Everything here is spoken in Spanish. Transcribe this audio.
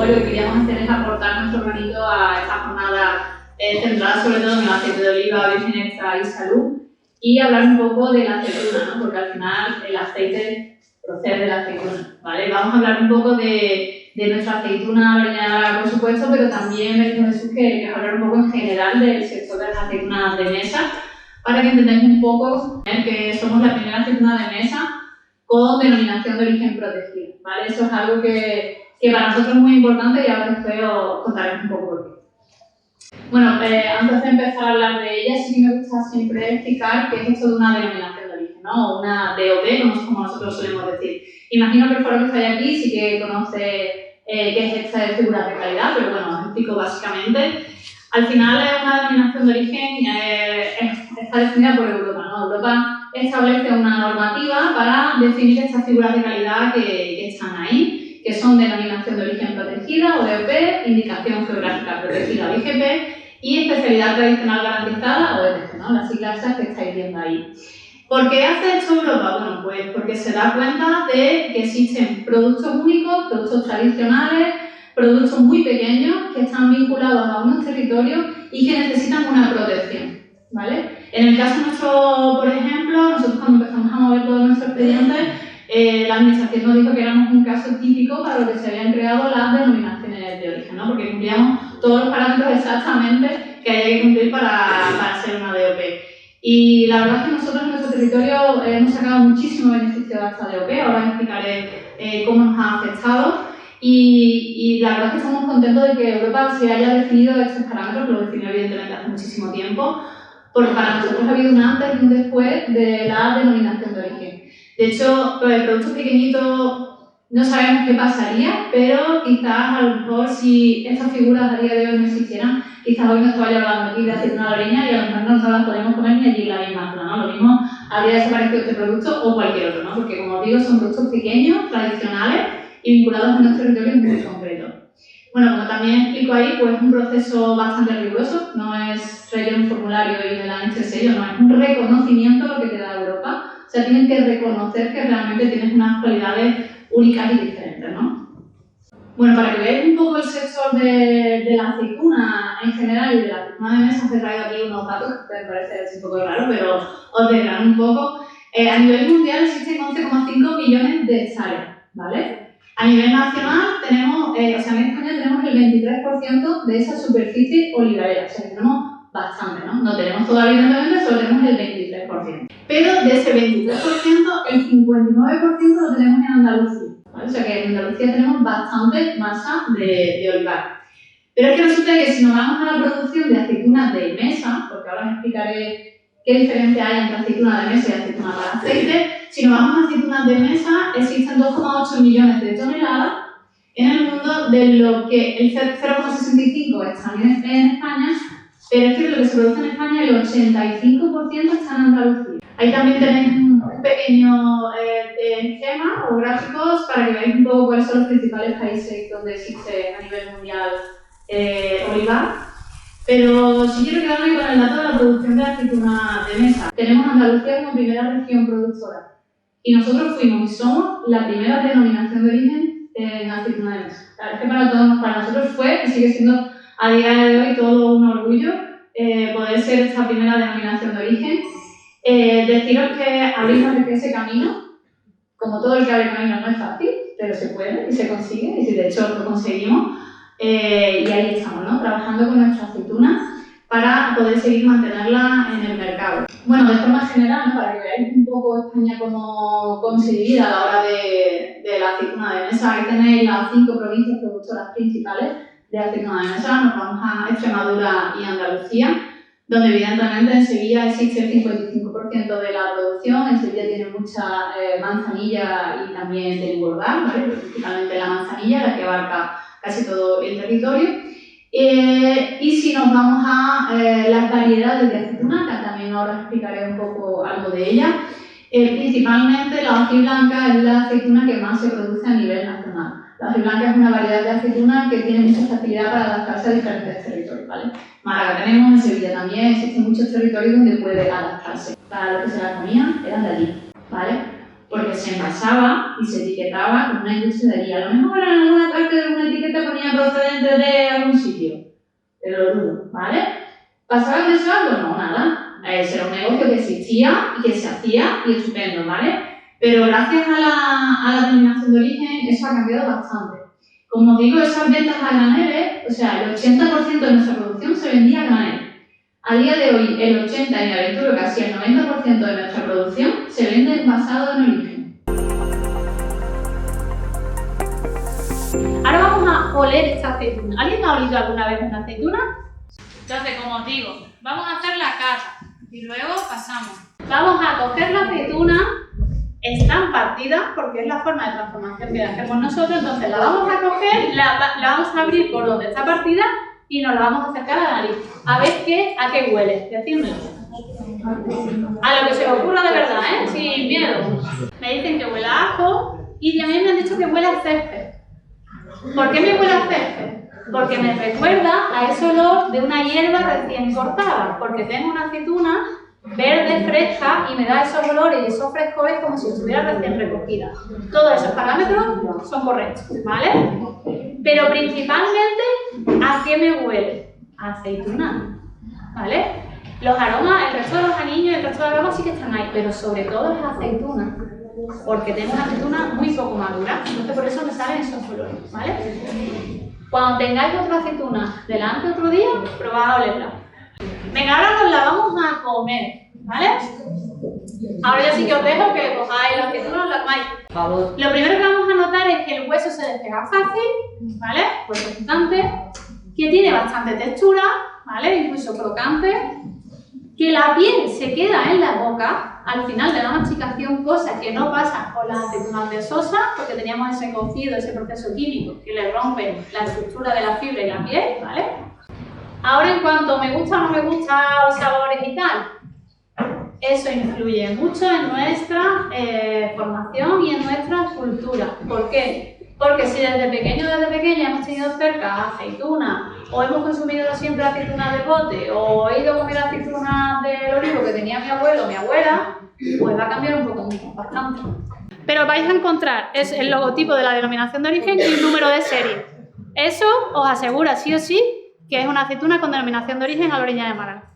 poco lo que queríamos hacer es aportar nuestro granito a esta jornada centrada sobre todo en el aceite de oliva, virgen extra y salud, y hablar un poco de la aceituna, ¿no? Porque al final el aceite procede de la aceituna, ¿vale? Vamos a hablar un poco de nuestra aceituna original, por supuesto, pero también me dijo Jesús que hablar un poco en general del sector de las aceitunas de mesa, para que entendamos un poco que somos la primera aceituna de mesa con denominación de origen protegida, ¿vale? Eso es algo que para nosotros es muy importante y ahora después os contaré un poco por qué. Bueno, antes de empezar a hablar de ella, sí que me gusta siempre explicar qué es esto de una denominación de origen, ¿no? O una DOP, como nosotros solemos decir. Imagino que el foro que estáis aquí sí que conoce qué es esta de figuras de calidad, pero bueno, os explico básicamente. Al final es una denominación de origen, está definida por Europa, ¿no? Europa establece una normativa para definir estas figuras de calidad que están ahí, que son denominación de origen protegida o DOP, indicación geográfica protegida o IGP y especialidad tradicional garantizada o ETG, ¿no? Las siglas que estáis viendo ahí. ¿Por qué hace esto Europa? Bueno, pues porque se da cuenta de que existen productos únicos, productos tradicionales, productos muy pequeños que están vinculados a unos territorios y que necesitan una protección, ¿vale? En el caso nuestro, por ejemplo, nosotros cuando empezamos a mover todo nuestro expediente, la administración nos dijo que éramos un caso típico para lo que se habían creado las denominaciones de origen, ¿no? Porque cumplíamos todos los parámetros exactamente que hay que cumplir para ser una DOP. Y la verdad es que nosotros en nuestro territorio hemos sacado muchísimo beneficio de esta DOP, ahora explicaré cómo nos ha afectado. Y la verdad es que estamos contentos de que Europa se haya definido estos parámetros, que lo definió evidentemente hace muchísimo tiempo, porque para nosotros ha habido un antes y un después de la denominación de origen. De hecho, con el producto pequeñito no sabemos qué pasaría, pero quizás a lo mejor si estas figuras a día de hoy no existieran, quizás hoy no estaba hablando aquí de aceituna loreña y a lo mejor no las podemos comer ni allí en la misma zona, ¿no? Lo mismo habría desaparecido este producto o cualquier otro, ¿no? Porque como os digo, son productos pequeños, tradicionales y vinculados a unos territorios muy concretos. Bueno, como también explico ahí, pues es un proceso bastante riguroso, no es rellenar un formulario y me dan este sello, no, es un reconocimiento lo que te da Europa. O sea, tienen que reconocer que realmente tienes unas cualidades únicas y diferentes, ¿no? Bueno, para que veáis un poco el sector de la aceituna en general y de la aceituna de mesa, os he traído aquí unos datos que pueden parecer un poco raros, pero os desgrano un poco. A nivel mundial existen 11,5 millones de hectáreas, ¿vale? A nivel nacional tenemos, en España tenemos el 23% de esa superficie olivarera, o sea que tenemos bastante, ¿no? No tenemos todavía evidentemente, solo tenemos el 23%. Pero de ese 23%, el 59% lo tenemos en Andalucía, ¿vale? O sea que en Andalucía tenemos bastante masa de olivar. Pero es que resulta que si nos vamos a la producción de aceitunas de mesa, porque ahora os explicaré qué diferencia hay entre aceituna de mesa y aceituna para aceite, si nos vamos a aceitunas de mesa, existen 2,8 millones de toneladas en el mundo, de lo que el 0,65 está también en España, pero es que de lo que se produce en España el 85% está en Andalucía. Ahí también tenéis un pequeño esquema o gráficos para que veáis un poco cuáles son los principales países donde existe a nivel mundial olivar. Pero sí quiero quedarme con el dato de la producción de aceituna de mesa. Tenemos Andalucía como primera región productora y nosotros fuimos y somos la primera denominación de origen en aceituna de mesa. La verdad es que para nosotros fue y sigue siendo a día de hoy todo un orgullo poder ser esta primera denominación de origen. Deciros que abrimos ese camino, como todo el que abre camino no es fácil, pero se puede y se consigue, y de hecho lo conseguimos. Y ahí estamos, ¿no? Trabajando con nuestra aceituna para poder seguir mantenerla en el mercado. Bueno, de forma general, ¿no? Para que veáis un poco España cómo se divide a la hora de la aceituna de mesa. Ahí tenéis las 5 provincias productoras principales de aceituna de mesa. Nos vamos a Extremadura y Andalucía, donde evidentemente en Sevilla existe el 55% de la producción. En Sevilla tiene mucha manzanilla y también de engordar, ¿vale? Principalmente la manzanilla, la que abarca casi todo el territorio. Y si nos vamos a las variedades de aceituna, que también ahora explicaré un poco algo de ella, principalmente la hojiblanca es la aceituna que más se produce a nivel nacional. La hojiblanca es una variedad de aceituna que tiene mucha facilidad para adaptarse a diferentes territorios, ¿vale? Málaga tenemos, en Sevilla también, existen muchos territorios donde puede adaptarse. Para lo que se la comía eran de allí, ¿vale? Porque se envasaba y se etiquetaba con una industria de allí. A lo mejor en alguna parte de una etiqueta ponía procedente de algún sitio. Pero lo dudo, ¿vale? ¿Pasaba de eso algo? No, nada. Era un negocio que existía y que se hacía y estupendo, ¿vale? Pero gracias a la denominación de origen, eso ha cambiado bastante. Como digo, esas ventas a granel, o sea, el 80% de nuestra producción se vendía a granel. A día de hoy, el 80% y me aventuro casi el 90% de nuestra producción se vende basado en origen. Ahora vamos a oler esta aceituna. ¿Alguien ha olido alguna vez una aceituna? Entonces, como os digo, vamos a hacer la cata y luego pasamos. Vamos a coger la aceituna, están partidas porque es la forma de transformación que hacemos nosotros, entonces la vamos a coger, la vamos a abrir por donde está partida y nos la vamos a acercar a la nariz. A ver a qué huele, decídmelo. A lo que se os ocurra de verdad, sin miedo. Me dicen que huele a ajo y también me han dicho que huele a césped. ¿Por qué me huele a césped? Porque me recuerda a ese olor de una hierba recién cortada, porque tengo una aceituna verde, fresca, y me da esos olores y esos frescores como si estuviera recién recogida. Todos esos parámetros son correctos, ¿vale? Pero principalmente, ¿a qué me huele? A aceituna, ¿vale? Los aromas, el resto de los anillos y el resto de aromas sí que están ahí, pero sobre todo las aceitunas, porque tengo una aceituna muy poco madura, entonces por eso me salen esos olores, ¿vale? Cuando tengáis otra aceituna delante otro día, probad a olerla. Venga, ahora nos la vamos a comer, ¿vale? Ahora ya sí que os dejo que cojáis la aceituna y la comáis. Por favor. Lo primero que vamos a notar es que el hueso se despega fácil, ¿vale? Hueso crocante, que tiene bastante textura, ¿vale? Incluso crocante, que la piel se queda en la boca al final de la masticación, cosa que no pasa con las aceitunas de sosa, porque teníamos ese cocido, ese proceso químico que le rompe la estructura de la fibra y la piel, ¿vale? Ahora, en cuanto me gusta o no me gusta los sabores y tal, eso influye mucho en nuestra formación y en nuestra cultura. ¿Por qué? Porque si desde pequeña hemos tenido cerca aceitunas, o hemos consumido siempre aceitunas de bote, o he ido a comer aceitunas del olivo que tenía mi abuelo o mi abuela, pues va a cambiar un poco, bastante. Pero vais a encontrar el logotipo de la denominación de origen y un número de serie. Eso os asegura sí o sí que es una aceituna con denominación de origen a la orilla de Málaga.